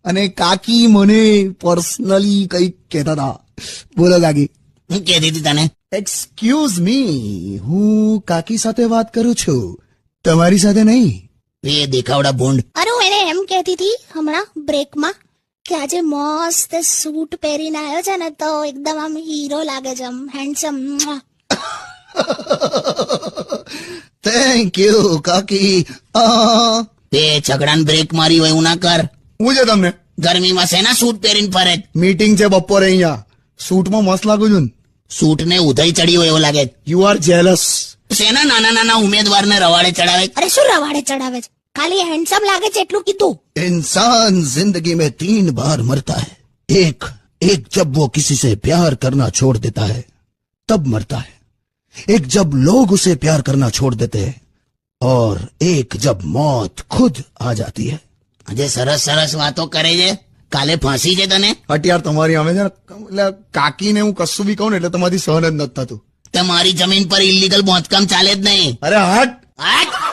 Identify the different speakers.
Speaker 1: અને કાકી મને પર્સનલી કંઈક કહેતા હતા. બોલો કાકી.
Speaker 2: હું કહેતી હતી તને?
Speaker 1: એક્સક્યુઝ મી, હું કાકી સાથે વાત કરું છું, તમારી સાથે નહીં.
Speaker 2: એ દેખાવડા ભૂંડ.
Speaker 3: અરે હું એને એમ કહેતી હતી હમણાં બ્રેકમાં કે આજે મસ્ત સૂટ પહેરીને આવ્યો છે ને તો એકદમ આમ હીરો લાગે છે, આમ હેન્ડસમ.
Speaker 1: થેન્ક યુ કાકી.
Speaker 2: તે ઝઘડાને બ્રેક મારી હોય એવું ના કર.
Speaker 1: હું છે તમને
Speaker 2: ગરમીમાં શેના સૂટ પહેરીને ફરે?
Speaker 1: મીટિંગ છે બપોરે અહીંયા, સૂટમાં મસ્ત લાગુ છું ને.
Speaker 2: સૂટ ને ઉધઈ ચડી હોય એવું લાગે.
Speaker 1: You are jealous.
Speaker 2: શેના નાના નાના ઉમેદવારને રવાડે ચડાવે?
Speaker 3: અરે શું રવાડે ચડાવે છે, ખાલી હેન્ડસમ લાગે છે એટલું કીધું.
Speaker 1: इंसान जिंदगी में 3 बार मरता है. एक जब वो किसी से प्यार करना छोड़ देता है तब मरता है, एक जब लोग उसे प्यार करना छोड़ देते हैं और एक जब मौत खुद आ जाती है.
Speaker 2: આજે સરસ સરસ વાતો કરે છે, કાલે ફાંસી છે તને.
Speaker 1: અત્યાર તમારી અમે છે એટલે કાકીને હું કશું બી કહું ને એટલે તમારી સહન જ નથી થતું.
Speaker 2: તમારી જમીન પર ઇલીગલ બાંધકામ ચાલે જ નહીં.
Speaker 1: અરે હટ.
Speaker 2: હટ.